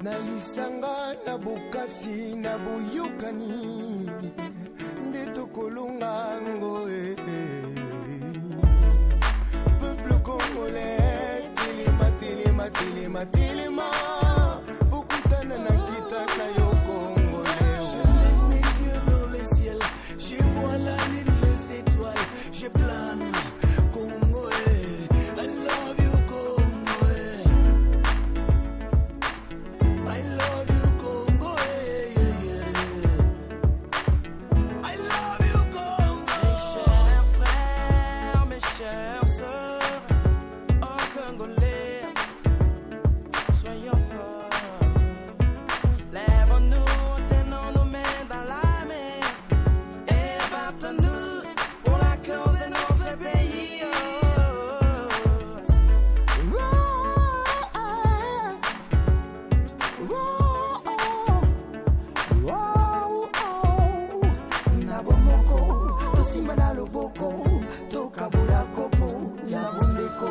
Nalisanga na bukasi na buyukani Ndito kolungango Peuple congolais Tilima, tilima, tilima, tilima Bukutana na kita na yo congolais Je lève mes yeux vers le ciel Je vois la lune, les étoiles Je plane Congolais I love you Congolais I love you Congo I love you Congo Mes chers frères, mes chères sœurs Oh Congolais Soyons forts Lèvons-nous, tenons nos mains dans la mer Et battons-nous pour la cause de notre pays Nabomoko, tosimana loboko, tokabula kopo, ya bondeko,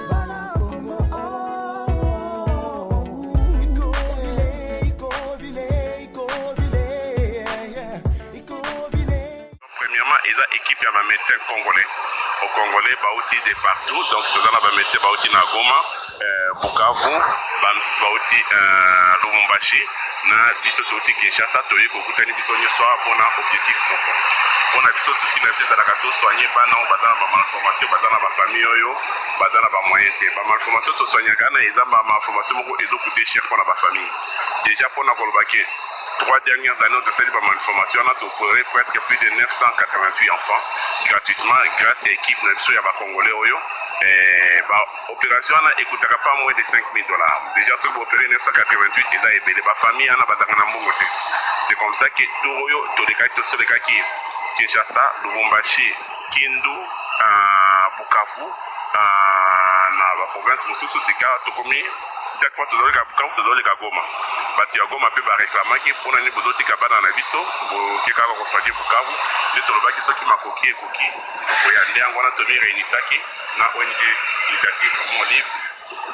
bana komo. Premièrement, ils ont équipe à ma médecin congolais. Au Congolais, bauti de partout, donc tout dans la médecin bauti na Goma, Bukavu, bauti Lubumbashi, na biso toti Kinshasa, toye kokutani biso nyoso pona objectif moko. Pona biso souci na biso zalaka to soigner bana o bazana ba malformation, bazana ba famille oyo, bazana ba moyen te. Ba malformation to soigner kana eza ba malformation moko ezo coûter cher pona ba famille. Déjà pona kolobaki 3 dernières années, on a fait des malformations, on a opéré presque plus de 988 enfants gratuitement grâce à l'équipe de Congolais. L'opération a coûté pas moins de $5,000. Déjà, si vous opérez 988, il y a des familles qui c'est comme ça que tous les cas qui Kinshasa, Lubumbashi, Kindu, Bukavu, na la province Mususu Sika, Tokomi, chaque fois que vous avez Goma. Bati Goma peut réclamer que pour nous besoin de kabana na biso, que kaka ko fadi Bukavu, le toloba ki soki makoki ekoki, ko ya ndé ngona to mi réunisaki na ONG initiative mon livre,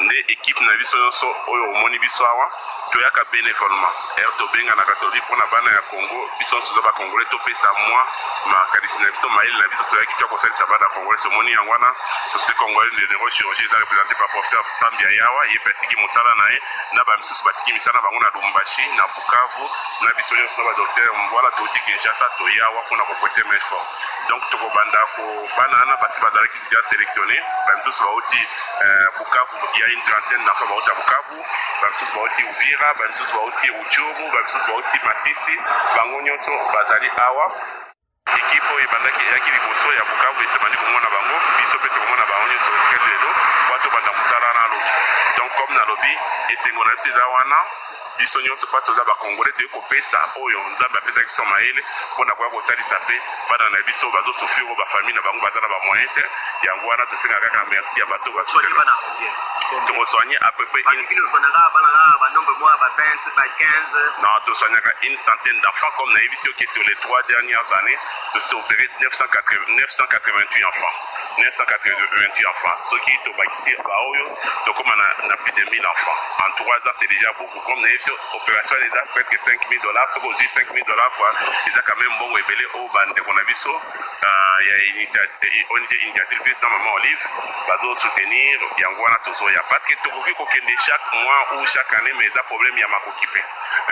ndé équipe na biso so oyo moni biso awa, to yaka bénévolement. To benga na katoli pour na bana ya Congo, biso so ba Congolais to pesa moi ma kadisi na biso mail na biso to yaki to ko sali sabada Congolais so moni ngwana société congolaise de neurochirurgie est représentée par professeur Sambia Yawa, il petiki musala na ye na ba misusu batiki misana bango na Lubumbashi na Bukavu na biso nyonso na ba docteur Mbola toti Kinshasa to Yawa pour na compléter mes efforts. Donc to ko banda ko bana na basi badala qui déjà sélectionné ba misusu ba oti Bukavu, il y a une trentaine d'enfants ba oti Bukavu, ba misusu ba oti Uvira, ba misusu ba oti Uchobo, ba misusu ba oti Masisi, bango nyonso bazali awa. Équipe ebandaki yaki liboso ya Bukavu esemani komona bango biso pe tokomona bango nyonso lelo bato banda mosala na lobi. Donc comme na lobi esengo na biso eza wana biso nyonso mpa toza bakongole toye kopesa oyo nzambe apesaki biso mayele mpona koya kosalisa mpe bana na biso bazosofrir oyo bafamille na bango baza na bamoyen te yango wana tosengaka kaka merci ya bato tokosoigne à peu près non tosoignaka une centaine d'enfants comme na yebi soki sur les 3 dernières années tosite opéré 988 enfants 988 enfants soki tobakisi baoyo tokoma na plus de 1000 enfants en 3 ans c'est déjà beaucoup comme na yebi opération déjà presque $5,000 soki ozwi $5,000 fois déjà quand même bongo ebele oyo bandeko na biso ya ONG initiative plus dans maman olive bazo soutenir yango wana tozoya parce que tokoki kokende chaque mois ou chaque année mais eza problème ya makoki pe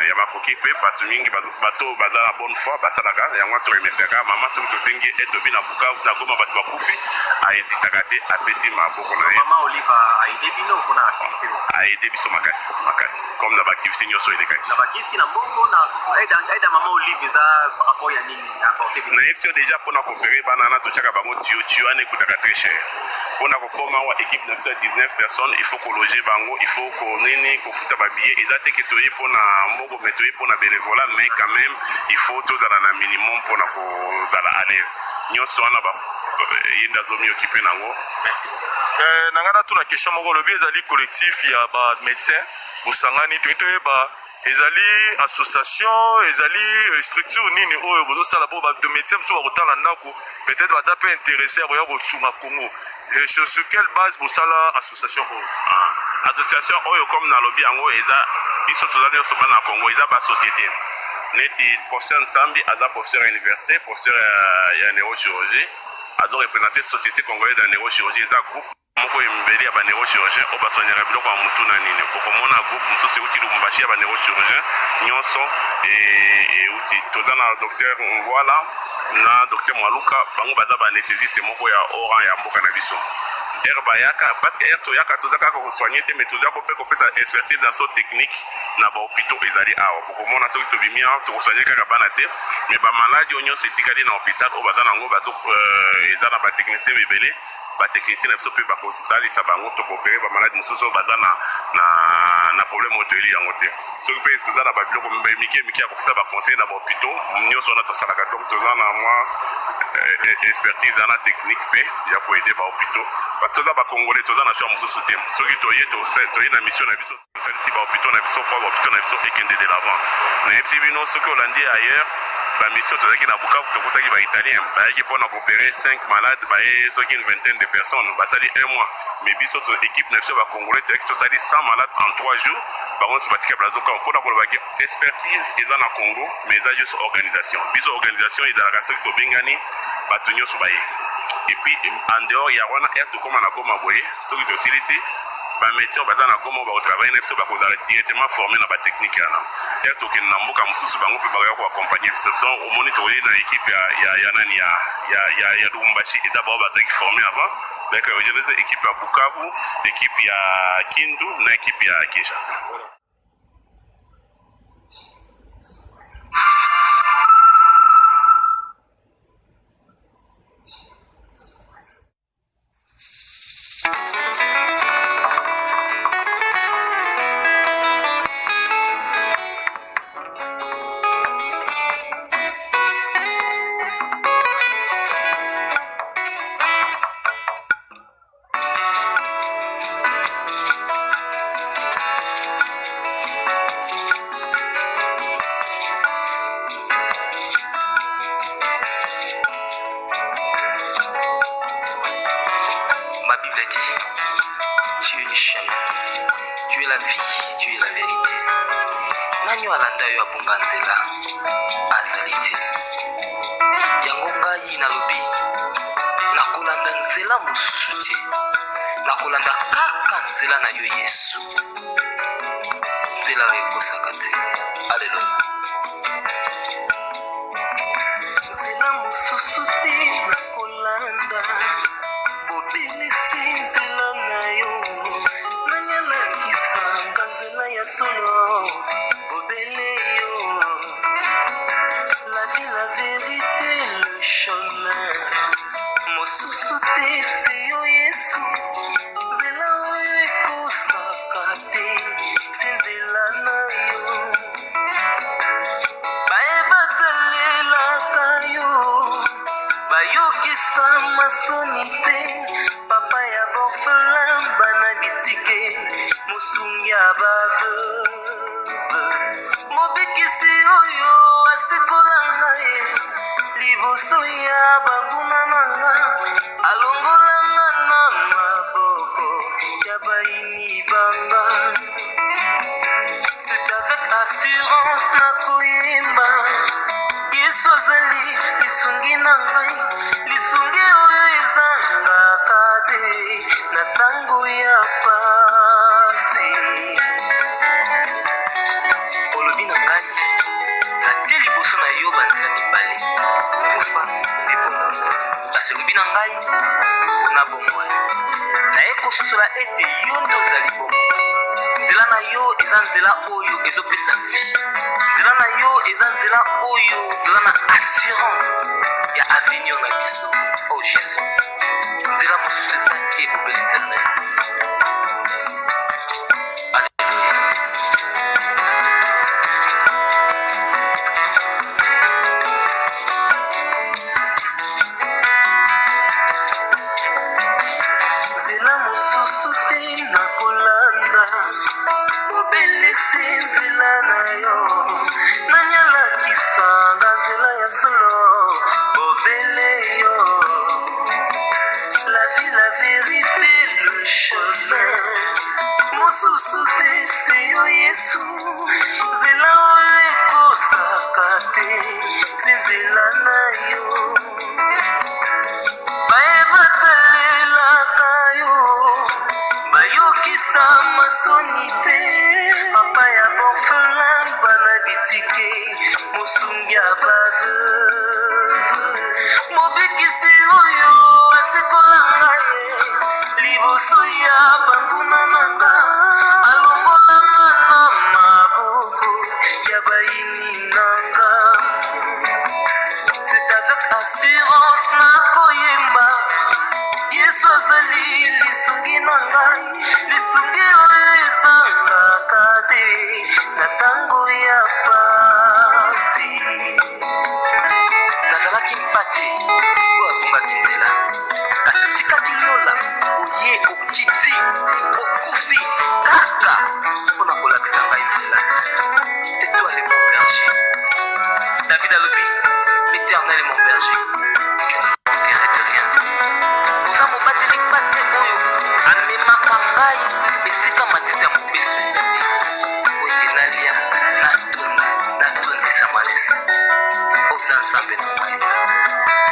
ya makoki pe bato mingi bato baza na bonne foi basalaka yango toremerciaka mama soki tosengi edobi na Bukavu na Goma bato bakufi aezitaka te apesi maboko na ye aide biso makasi comme na bakivisi nyonso elekaki na ye biso déjà mpona kopere bana na totyaka bango tio wana ekutaka très cher mpona kokoma wa équipe na biso ya 19 personnes il faut kologe bango il faut konini kofuta babillet eza te ke toye mpona mboko me toye mpona bénévolat mais quand même il faut tozala na minimum mpona kozala à l'aise nyonso wana ye nde azomiokipe nango. Merci. Nangana tuna question moko lobi ezali collectif ya ba médecin bosangani toyeba ezali association ezali structure nini oyo bozosala po ba de médecin mosusu bakotala ndako peut-être baza pe intéressé ya koya kosunga Congo sur quelle base vous avez l'association? Association oyo comme na lobby yango eza biso tozali nyonso bana Congo eza ba société neti professeur Nsambi aza professeur à l'université professeur ya neurochirurgie azo représenter société congolaise de neurochirurgie eza groupe moko embeli ya ba neurochirurgien o basonyaka biloko ya mutu na nini pokomona groupe mosusu euti Lubumbashi ya ba neurochirurgien nyonso euti toza na docteur Ngwala na docteur Mwaluka bango baza ba anesthésiste moko ya oran ya mboka na biso bayaka parce que toyaka tozaka ko soigner te mais tozaka ko pesa expertise dans so technique na ba hôpitaux ezali awa pokomona soki tobimia to soigner kaka bana te mais ba maladie nyonso etikali na hôpital o baza nango bazo eza na ba technicien mibele ba technicien na biso pe ba kosalisa bango to kopere ba maladie mosusu baza na problème oteli yango te soki pe toza na ba biloko mike ya kopesa ba conseil na ba hôpitaux nyonso na tosalaka donc toza na mwa expertise na technique pe ya ko aider ba hôpitaux toza ba congolais toza na choix mosusu te soki toye na mission na biso tosalisi ba hôpitaux na biso po ba hôpitaux na biso ekende de l'avant na yebisi bino soki olandi ailleurs ba mission tozalaki na Bukavu tokutaki ba italien bayaki mpona koopérer 5 malades baye soki une vingtaine de personnes basali 1 mois mais biso équipe na biso ba congolais toyaki tosali 100 malades en 3 jours bango nyonso batika blazoka mpona kolobaki expertise eza na Congo mais eza juste organisation biso organisation ezalaka soki tobengani bato nyonso baye et puis en dehors ya wana tokóma na Goma boye soki tosilisi bamédecin baza na Goma bakotravaille na biso bakozala directement formé na batechnique yana tokende na mboka mosusu bango mpe bakoya koaccompagne biso so omoni toye na équipe ya nani ya Lubumbashi eza bao bazalaki formé avant donc ojenese équipe ya Bukavu équipe ya Kindu na équipe ya Kinshasa. La vérité yo bayebatelelaka yo bayokisa masoni te papa ya borfelin bana bitike mosungi ya baveuve mobikisi oyo asikola ngai liboso ya banguna na nga alongolanga na maboko ya bayini na nga c'est avec assurance nakoyemba yesu azali lisungi na ngai lisungi oyo ezangaka te na ntango ya pasi nazalaki mpati oyo afungaki nzela kasi otikaki lola oye okiti okufi kaka mpona kolakisa ngai nzela tais-toi le mon berger David alobi l'éternel est mon berger je ne manquerai de rien oza mobateli mpate oyo amemaka ngai esika matiti ya mobeso ezali oye nalia natondisa malesa oza nzambe na ngai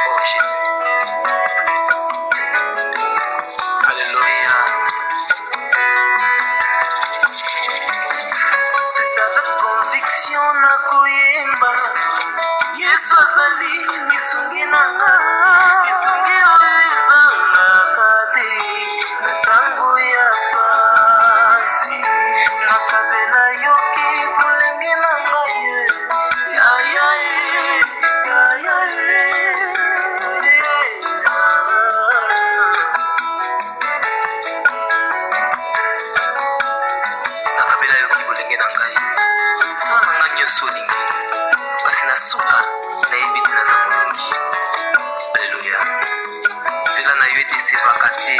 o jésus alléluia. C'est avec conviction nakoyemba yesu azali lisungi na nga lisungi oyo ezangaka te na ntango ya pasi nakabela yoki bolengi na ngai nakabela yoki bolenge na ngai tala na ngai nyonso olingi kasi na suka nayebi te naza molongi alleluya nzela na yo ete esevaka te